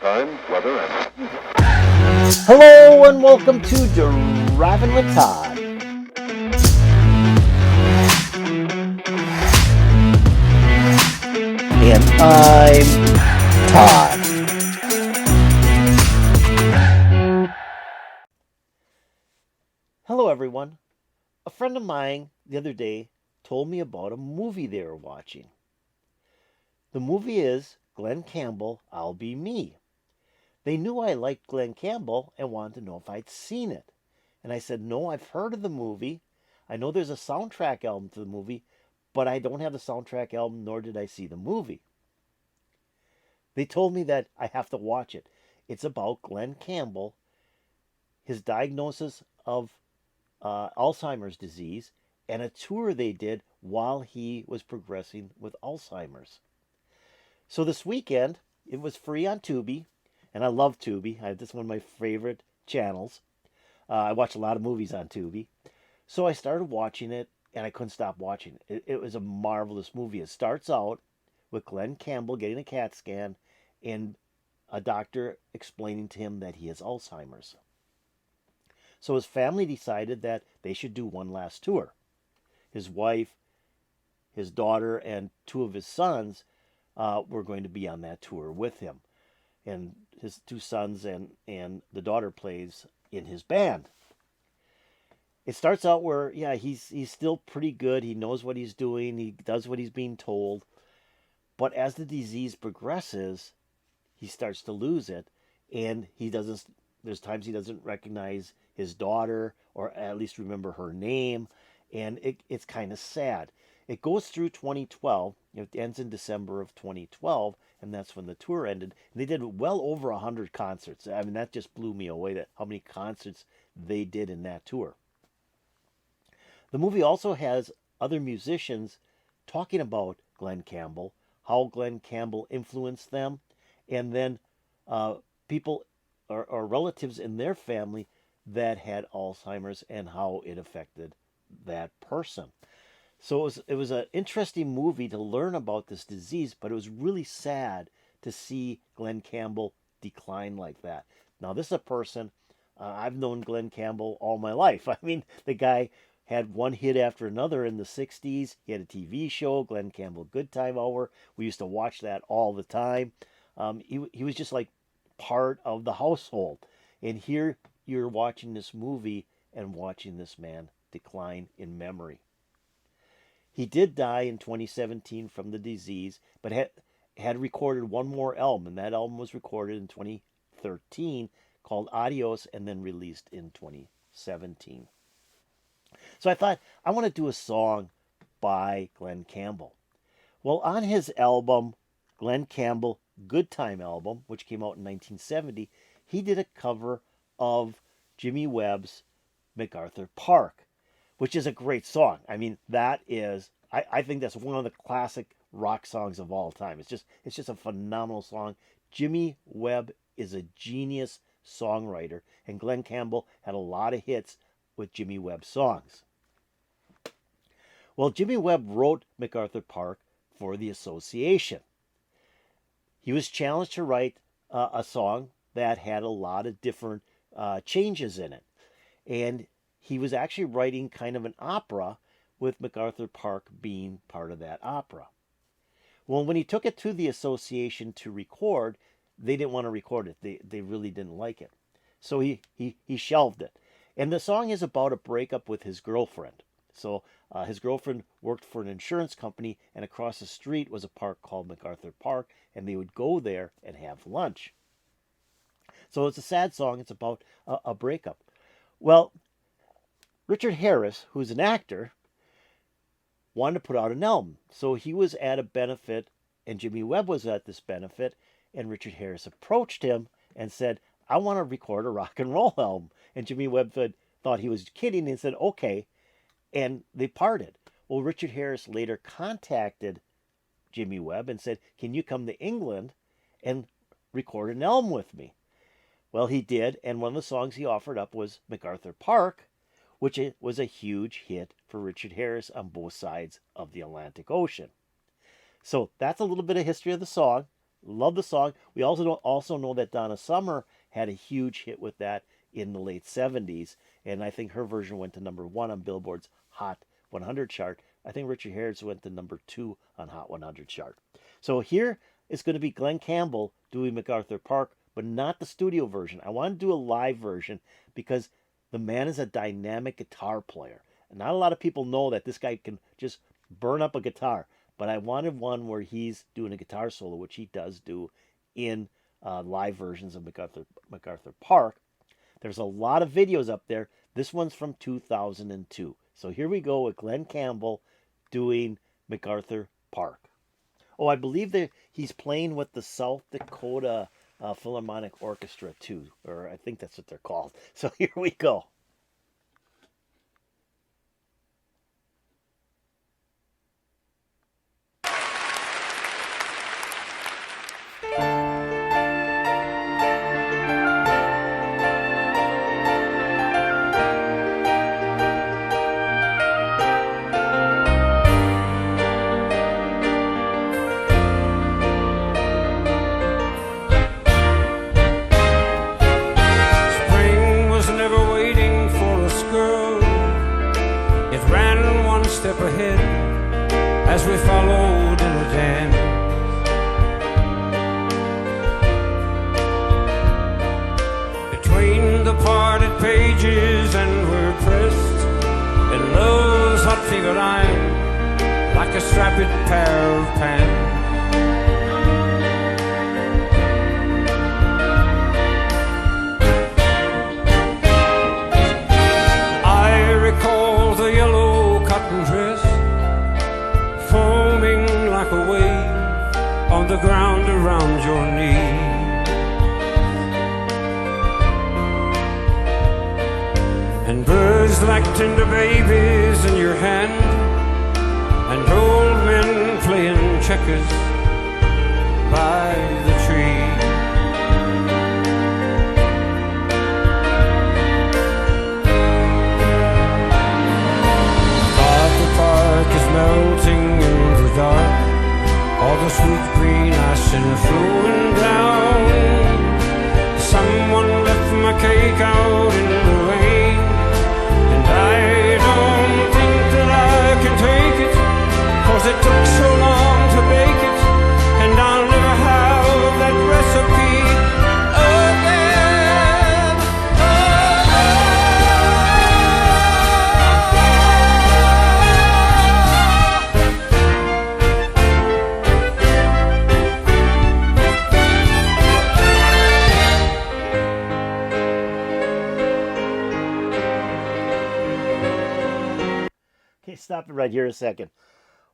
time, weather, and... Hello and welcome to Driving with Todd. And I'm Todd. Hello everyone. A friend of mine the other day told me about a movie they were watching. The movie is Glen Campbell, I'll Be Me. They knew I liked Glen Campbell and wanted to know if I'd seen it. And I said, no, I've heard of the movie. I know there's a soundtrack album to the movie, but I don't have the soundtrack album, nor did I see the movie. They told me that I have to watch it. It's about Glen Campbell, his diagnosis of Alzheimer's disease, and a tour they did while he was progressing with Alzheimer's. So this weekend, it was free on Tubi, and I love Tubi. This is one of my favorite channels. I watch a lot of movies on Tubi. So I started watching it, and I couldn't stop watching it. It was a marvelous movie. It starts out with Glen Campbell getting a CAT scan and a doctor explaining to him that he has Alzheimer's. So his family decided that they should do one last tour. His wife, his daughter, and two of his sons were going to be on that tour with him. And his two sons and the daughter plays in his band. It starts out where, he's still pretty good. He knows what he's doing. He does what he's being told. But as the disease progresses, he starts to lose it. And there's times he doesn't recognize his daughter or at least remember her name. And it's kind of sad. It goes through 2012. It ends in December of 2012, and that's when the tour ended. And they did well over 100 concerts. I mean, that just blew me away, how many concerts they did in that tour. The movie also has other musicians talking about Glen Campbell, how Glen Campbell influenced them, and then people or relatives in their family that had Alzheimer's and how it affected that person. So it was an interesting movie to learn about this disease, but it was really sad to see Glen Campbell decline like that. Now, this is a person, I've known Glen Campbell all my life. I mean, the guy had one hit after another in the 60s. He had a TV show, Glen Campbell Good Time Hour. We used to watch that all the time. He was just like part of the household. And here you're watching this movie and watching this man decline in memory. He did die in 2017 from the disease, but had recorded one more album, and that album was recorded in 2013 called Adios and then released in 2017. So I thought, I want to do a song by Glen Campbell. Well, on his album, Glen Campbell Good Time Album, which came out in 1970, he did a cover of Jimmy Webb's MacArthur Park, which is a great song. I mean, I think that's one of the classic rock songs of all time. It's just a phenomenal song. Jimmy Webb is a genius songwriter, and Glen Campbell had a lot of hits with Jimmy Webb songs. Well, Jimmy Webb wrote MacArthur Park for the association. He was challenged to write a song that had a lot of different changes in it. And he was actually writing kind of an opera with MacArthur Park being part of that opera. Well, when he took it to the association to record, they didn't want to record it. They really didn't like it. So he shelved it. And the song is about a breakup with his girlfriend. So his girlfriend worked for an insurance company, and across the street was a park called MacArthur Park, and they would go there and have lunch. So it's a sad song. It's about a breakup. Well, Richard Harris, who's an actor, wanted to put out an album. So he was at a benefit, and Jimmy Webb was at this benefit, and Richard Harris approached him and said, I want to record a rock and roll album. And Jimmy Webb thought he was kidding and said, okay. And they parted. Well, Richard Harris later contacted Jimmy Webb and said, can you come to England and record an album with me? Well, he did, and one of the songs he offered up was MacArthur Park, which was a huge hit for Richard Harris on both sides of the Atlantic Ocean. So that's a little bit of history of the song. Love the song. We also know that Donna Summer had a huge hit with that in the late 70s, and I think her version went to #1 on Billboard's Hot 100 chart. I think Richard Harris went to #2 on Hot 100 chart. So here is going to be Glen Campbell doing MacArthur Park, but not the studio version. I want to do a live version because the man is a dynamic guitar player. Not a lot of people know that this guy can just burn up a guitar, but I wanted one where he's doing a guitar solo, which he does do in live versions of MacArthur Park. There's a lot of videos up there. This one's from 2002. So here we go with Glen Campbell doing MacArthur Park. Oh, I believe that he's playing with the South Dakota Philharmonic Orchestra too, or I think that's what they're called. So here we go. Step ahead as we followed in a dance. Between the parted pages and we're pressed in love's hot fever iron like a strapped pair of pants. I recall the yellow cotton dress foaming like a wave on the ground around your knee. And birds like tender babies in your hand, and old men playing checkers by the tree. Melting in the dark, all the sweet green icing flowing down. Someone left my cake out in the rain, and I don't think that I can take it, 'cause it took so long to bake it, and I'll never have that recipe again. Stop it right here a second.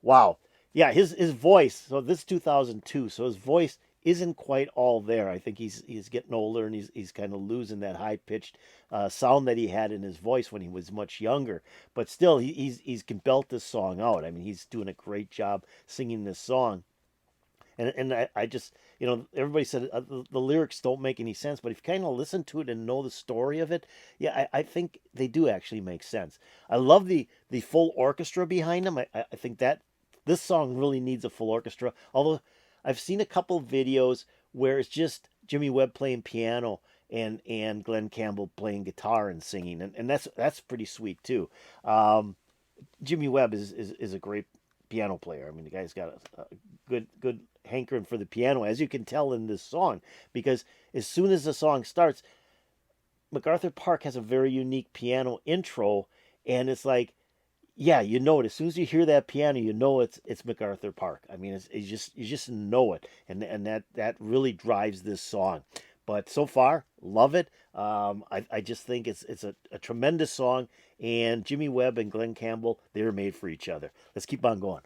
Wow. Yeah, his voice. So this is 2002. So his voice isn't quite all there. I think he's getting older, and he's kind of losing that high pitched sound that he had in his voice when he was much younger. But still, he's can belt this song out. I mean, he's doing a great job singing this song. And I just, everybody said the lyrics don't make any sense, but if you kind of listen to it and know the story of it, yeah, I think they do actually make sense. I love the full orchestra behind them. I think that this song really needs a full orchestra, although I've seen a couple videos where it's just Jimmy Webb playing piano and Glen Campbell playing guitar and singing, and that's pretty sweet too. Jimmy Webb is a great piano player. I mean, the guy's got a good hankering for the piano, as you can tell in this song, because as soon as the song starts, MacArthur Park has a very unique piano intro, and it's like, yeah, you know it. As soon as you hear that piano, you know it's MacArthur Park. I mean, you just know it, and that really drives this song. But so far, love it. I just think it's a tremendous song, and Jimmy Webb and Glen Campbell, they're made for each other. Let's keep on going.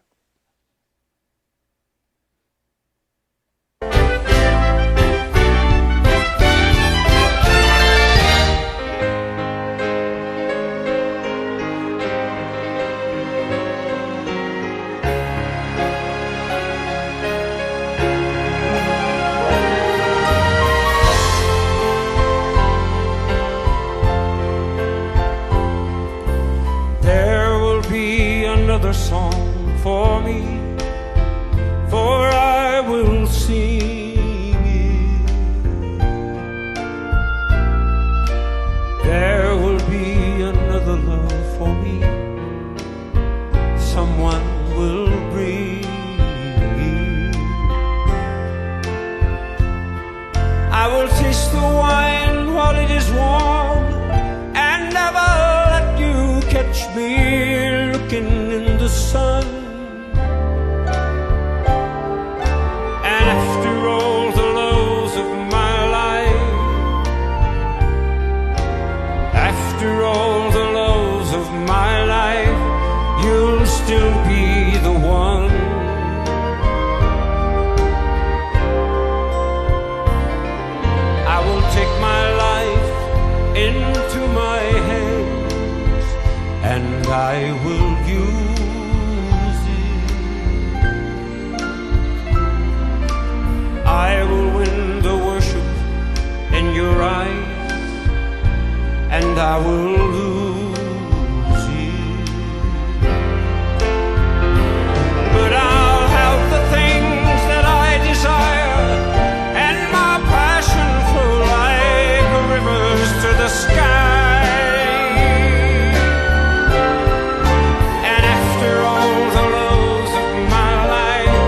Another song for I will taste the wine while it is warm, and never let you catch me looking in the sun. And after all the lows of my life, after all the lows of my life, you'll still be the one. I will take my life into my hands, and I will use it. I will win the worship in your eyes, and I will lose it. But I'll have the things that I desire, and my passion flow like rivers to the sky. And after all the lows of my life,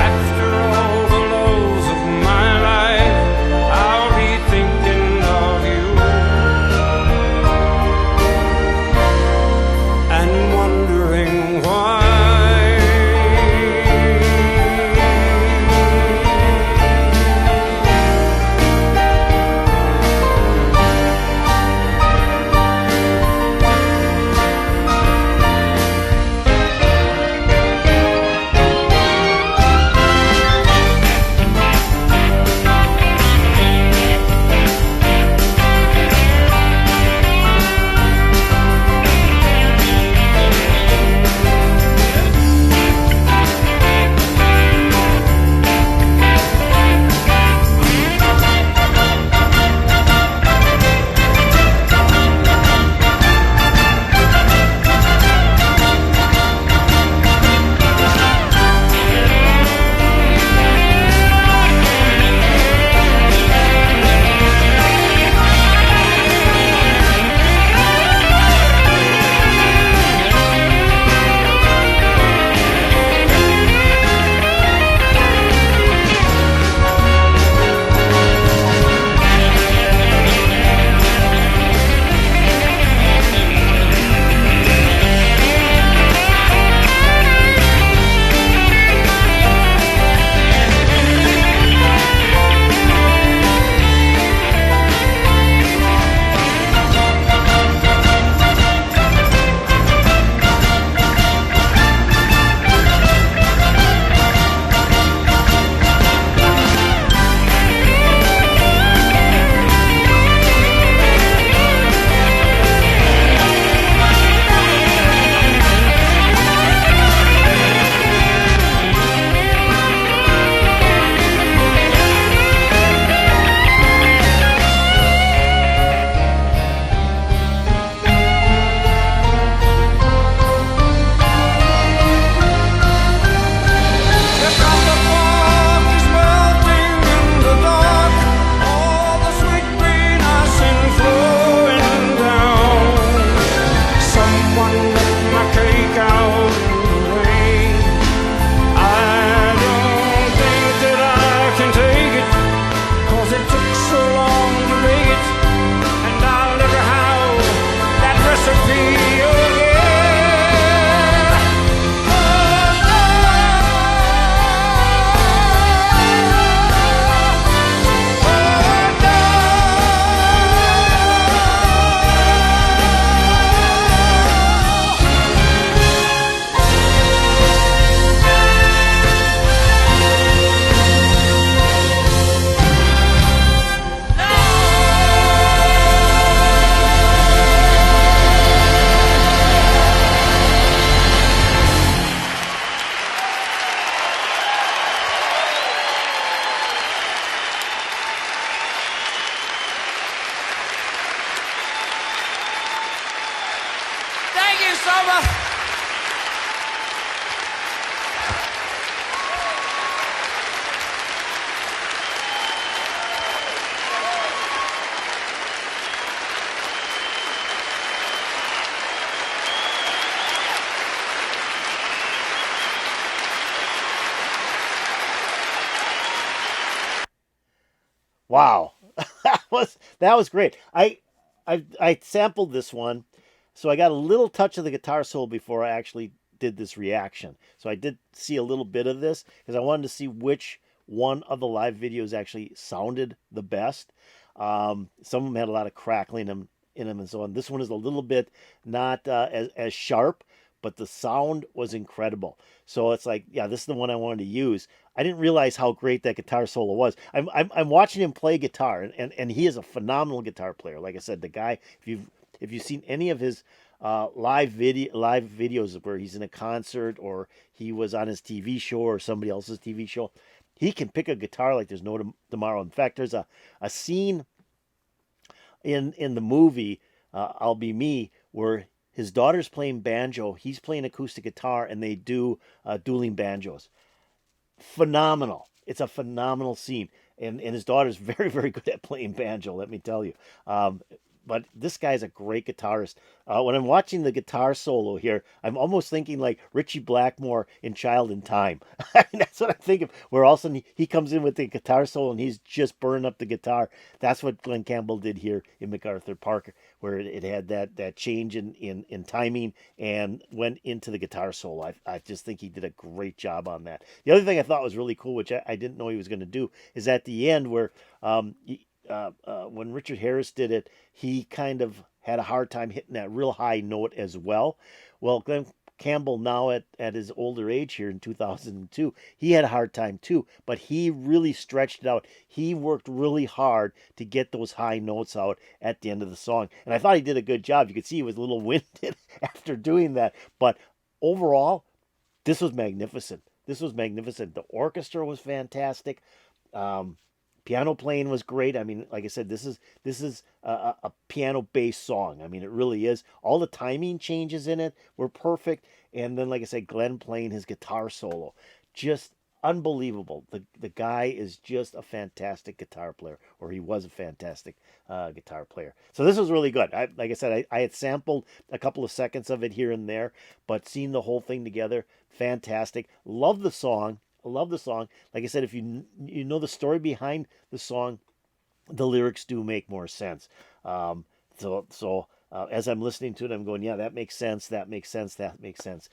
after all the lows of my life, I'll be thinking of you. Wow, that was great. I sampled this one, so I got a little touch of the guitar solo before I actually did this reaction. So I did see a little bit of this because I wanted to see which one of the live videos actually sounded the best. Some of them had a lot of crackling in them and so on. This one is a little bit not as sharp, but the sound was incredible. So it's like, yeah, this is the one I wanted to use. I didn't realize how great that guitar solo was. I'm watching him play guitar, and he is a phenomenal guitar player. Like I said, the guy, if you've seen any of his live videos where he's in a concert or he was on his TV show or somebody else's TV show, he can pick a guitar like there's no tomorrow. In fact, there's a scene in the movie I'll Be Me where his daughter's playing banjo, he's playing acoustic guitar, and they do dueling banjos. Phenomenal. It's a phenomenal scene, and his daughter's very very good at playing banjo. Let me tell you. But this guy's a great guitarist. When I'm watching the guitar solo here, I'm almost thinking like Richie Blackmore in Child in Time. I mean, that's what I'm thinking. Where all of a sudden he comes in with the guitar solo and he's just burning up the guitar. That's what Glen Campbell did here in MacArthur Park, where it had that change in timing and went into the guitar solo. I just think he did a great job on that. The other thing I thought was really cool, which I didn't know he was going to do, is at the end where when Richard Harris did it, he kind of had a hard time hitting that real high note as well. Well, Glen Campbell now at his older age here in 2002, he had a hard time too, but he really stretched it out. He worked really hard to get those high notes out at the end of the song. And I thought he did a good job. You could see he was a little winded after doing that. But overall, this was magnificent. This was magnificent. The orchestra was fantastic. Piano playing was great. I mean, like I said, this is a piano-based song. I mean, it really is. All the timing changes in it were perfect, and then, like I said, Glenn playing his guitar solo, just unbelievable. The guy is just a fantastic guitar player, or he was a fantastic guitar player. So this was really good. Like I said, I had sampled a couple of seconds of it here and there, but seeing the whole thing together, fantastic. Love the song. I love the song. Like I said, if you know the story behind the song, the lyrics do make more sense. So as I'm listening to it, I'm going, yeah, that makes sense. That makes sense. That makes sense.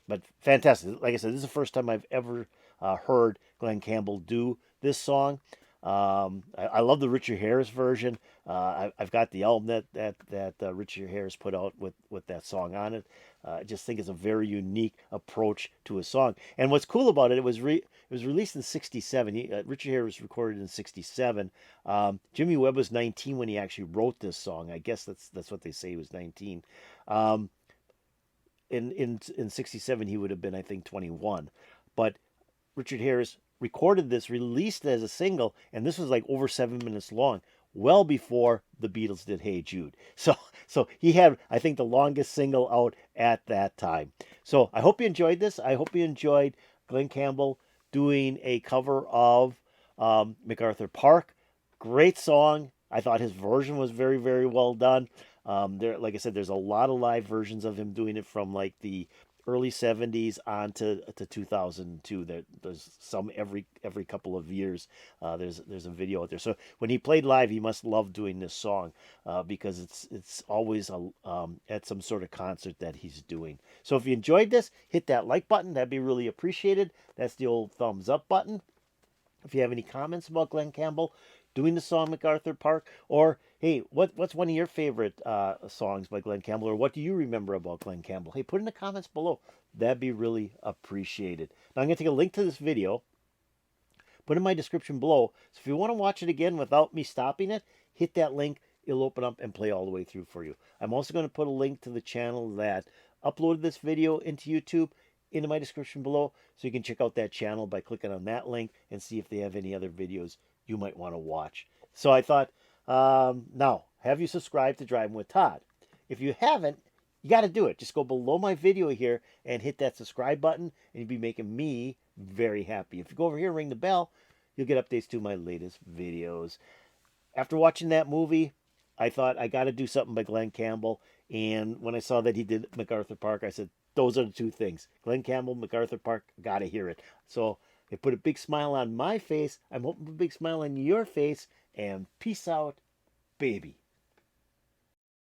But fantastic. Like I said, this is the first time I've ever heard Glen Campbell do this song. I love the Richard Harris version. I've got the album that Richard Harris put out with that song on it. I just think it's a very unique approach to a song. And what's cool about it, it was released in '67. Richard Harris recorded in '67. Jimmy Webb was 19 when he actually wrote this song. I guess that's what they say. He was 19. In '67 he would have been, I think, 21. But Richard Harris recorded this, released it as a single, and this was like over 7 minutes long, well before the Beatles did Hey Jude. So he had, I think, the longest single out at that time. So I hope you enjoyed this. I hope you enjoyed Glen Campbell doing a cover of MacArthur Park. Great song. I thought his version was very, very well done. Like I said, there's a lot of live versions of him doing it from like the early '70s on to 2002. There's some every couple of years. There's a video out there. So when he played live, he must love doing this song because it's always at some sort of concert that he's doing. So if you enjoyed this, hit that like button. That'd be really appreciated. That's the old thumbs up button. If you have any comments about Glen Campbell doing the song MacArthur Park, or hey, what's one of your favorite songs by Glen Campbell, or what do you remember about Glen Campbell? Hey, put in the comments below. That'd be really appreciated. Now I'm going to take a link to this video, put in my description below. So if you want to watch it again without me stopping it, hit that link. It'll open up and play all the way through for you. I'm also going to put a link to the channel that uploaded this video into YouTube into my description below, so you can check out that channel by clicking on that link and see if they have any other videos you might want to watch. So I thought, now, have you subscribed to Driving with Todd? If you haven't, you got to do it. Just go below my video here and hit that subscribe button, and you'll be making me very happy. If you go over here and ring the bell, you'll get updates to my latest videos. After watching that movie, I thought I got to do something by Glen Campbell, and when I saw that he did MacArthur Park, I said, those are the two things. Glen Campbell, MacArthur Park, got to hear it. So It put a big smile on my face. I'm hoping to put a big smile on your face. And peace out, baby.